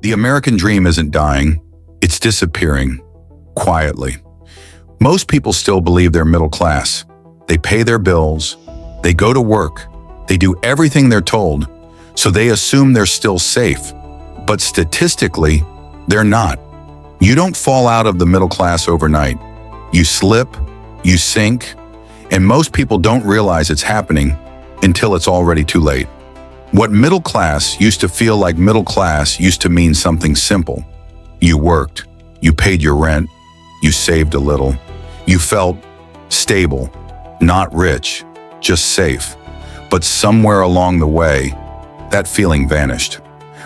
The American dream isn't dying, it's disappearing, quietly. Most people still believe they're middle class. They pay their bills, they go to work, they do everything they're told, so they assume they're still safe. But statistically, they're not. You don't fall out of the middle class overnight. You slip, you sink, and most people don't realize it's happening until it's already too late. What middle class used to feel like middle class used to mean something simple. You worked, you paid your rent, you saved a little. You felt stable, not rich, just safe. But somewhere along the way, that feeling vanished.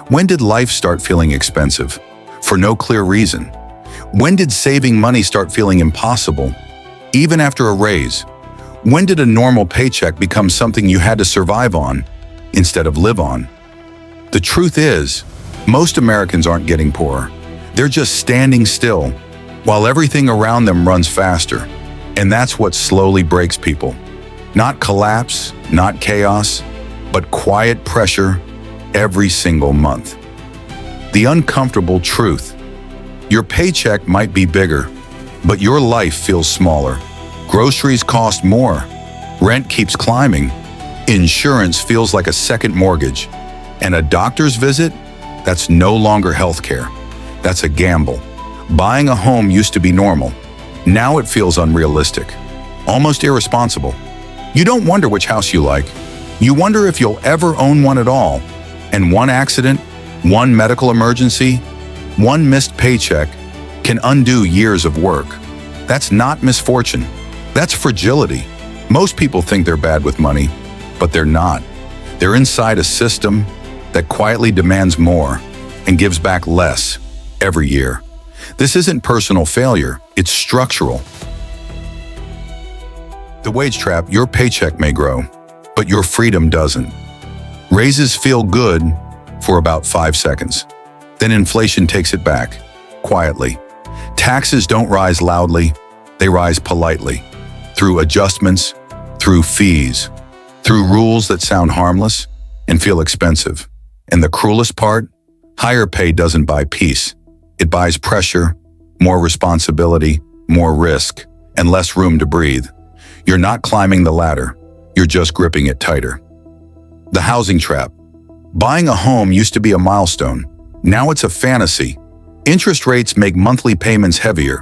When did life start feeling expensive? For no clear reason. When did saving money start feeling impossible? Even after a raise. When did a normal paycheck become something you had to survive on instead of live on? The truth is, most Americans aren't getting poorer. They're just standing still while everything around them runs faster. And that's what slowly breaks people. Not collapse, not chaos, but quiet pressure every single month. The uncomfortable truth. Your paycheck might be bigger, but your life feels smaller. Groceries cost more. Rent keeps climbing. Insurance feels like a second mortgage. And a doctor's visit? That's no longer healthcare. That's a gamble. Buying a home used to be normal. Now it feels unrealistic, almost irresponsible. You don't wonder which house you like. You wonder if you'll ever own one at all. And one accident, one medical emergency, one missed paycheck can undo years of work. That's not misfortune. That's fragility. Most people think they're bad with money, but they're not. They're inside a system that quietly demands more and gives back less every year. This isn't personal failure, it's structural. The wage trap, your paycheck may grow, but your freedom doesn't. Raises feel good for about 5 seconds. Then inflation takes it back, quietly. Taxes don't rise loudly, they rise politely. Through adjustments, through fees, through rules that sound harmless and feel expensive. And the cruelest part? Higher pay doesn't buy peace. It buys pressure, more responsibility, more risk, and less room to breathe. You're not climbing the ladder, you're just gripping it tighter. The housing trap. Buying a home used to be a milestone. Now it's a fantasy. Interest rates make monthly payments heavier,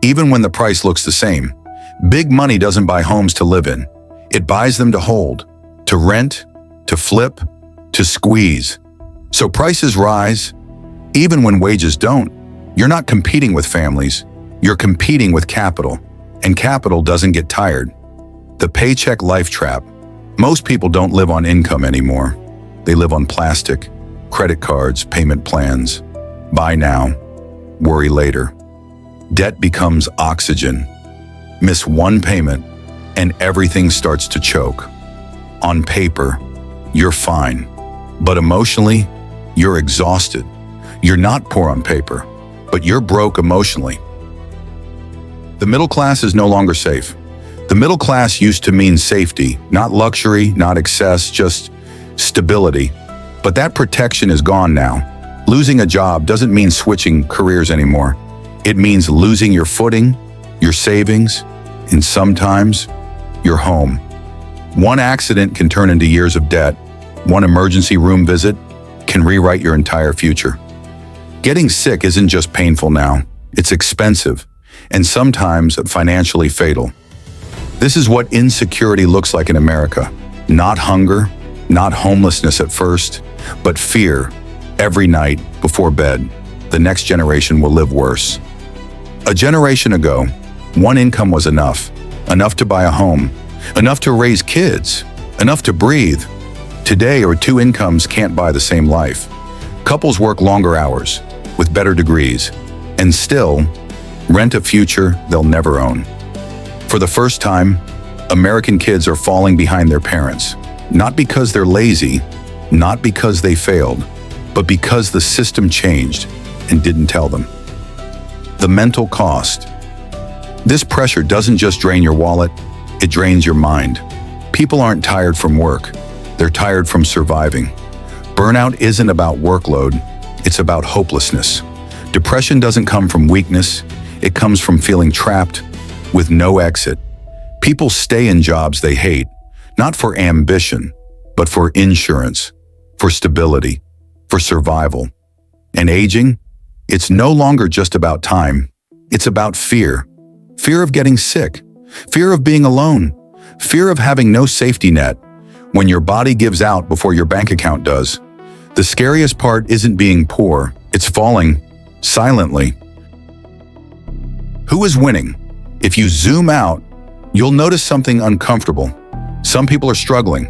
even when the price looks the same. Big money doesn't buy homes to live in. It buys them to hold, to rent, to flip, to squeeze. So prices rise, even when wages don't. You're not competing with families, you're competing with capital, and capital doesn't get tired. The paycheck life trap. Most people don't live on income anymore. They live on plastic, credit cards, payment plans. Buy now, worry later. Debt becomes oxygen. Miss one payment, and everything starts to choke. On paper, you're fine, but emotionally, you're exhausted. You're not poor on paper, but you're broke emotionally. The middle class is no longer safe. The middle class used to mean safety, not luxury, not excess, just stability. But that protection is gone now. Losing a job doesn't mean switching careers anymore. It means losing your footing, your savings, and sometimes your home. One accident can turn into years of debt. One emergency room visit can rewrite your entire future. Getting sick isn't just painful now, it's expensive, and sometimes financially fatal. This is what insecurity looks like in America. Not hunger, not homelessness at first, but fear every night before bed. The next generation will live worse. A generation ago, one income was enough to buy a home, enough to raise kids, enough to breathe. Today, two incomes can't buy the same life. Couples work longer hours, with better degrees, and still rent a future they'll never own. For the first time, American kids are falling behind their parents, not because they're lazy, not because they failed, but because the system changed and didn't tell them. The mental cost. This pressure doesn't just drain your wallet, it drains your mind. People aren't tired from work, they're tired from surviving. Burnout isn't about workload, It's about hopelessness. Depression doesn't come from weakness, it comes from feeling trapped with no exit. People stay in jobs they hate, not for ambition, but for insurance, for stability, for survival. And aging? It's no longer just about time. It's about fear. Fear of getting sick. Fear of being alone. Fear of having no safety net when your body gives out before your bank account does. The scariest part isn't being poor. It's falling silently. Who is winning? If you zoom out, you'll notice something uncomfortable. Some people are struggling.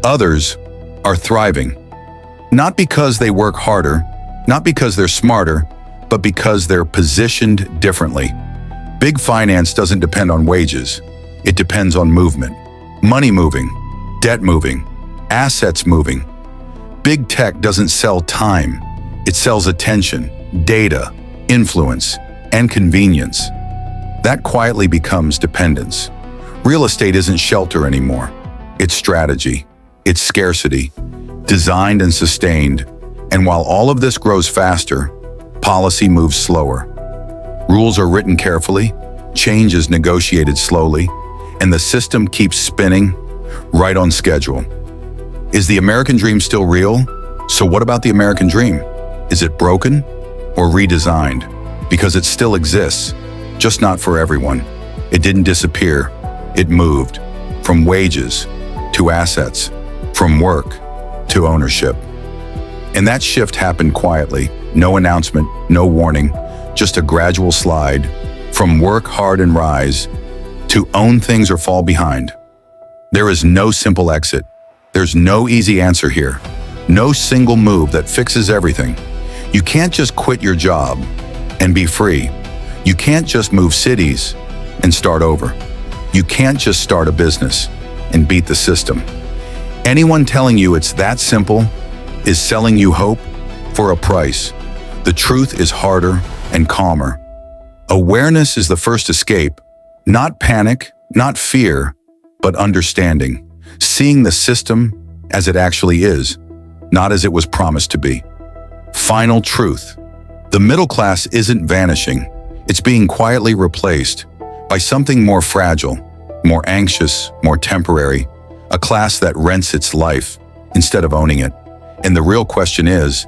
Others are thriving. Not because they work harder, not because they're smarter, but because they're positioned differently. Big finance doesn't depend on wages. It depends on movement. Money moving, debt moving, assets moving. Big tech doesn't sell time. It sells attention, data, influence, and convenience. That quietly becomes dependence. Real estate isn't shelter anymore. It's strategy. It's scarcity, designed and sustained. And while all of this grows faster, policy moves slower. Rules are written carefully, change is negotiated slowly, and the system keeps spinning right on schedule. Is the American dream still real? So what about the American dream? Is it broken or redesigned? Because it still exists, just not for everyone. It didn't disappear. It moved from wages to assets, from work to ownership. And that shift happened quietly. No announcement, no warning, just a gradual slide from work hard and rise to own things or fall behind. There is no simple exit. There's no easy answer here. No single move that fixes everything. You can't just quit your job and be free. You can't just move cities and start over. You can't just start a business and beat the system. Anyone telling you it's that simple is selling you hope for a price. The truth is harder and calmer. Awareness is the first escape. Not panic, not fear, but understanding. Seeing the system as it actually is, not as it was promised to be. Final truth. The middle class isn't vanishing. It's being quietly replaced by something more fragile, more anxious, more temporary, a class that rents its life instead of owning it. And the real question is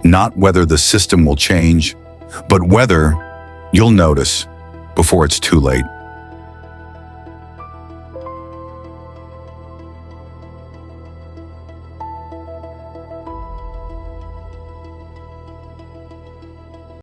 not whether the system will change, but whether you'll notice before it's too late.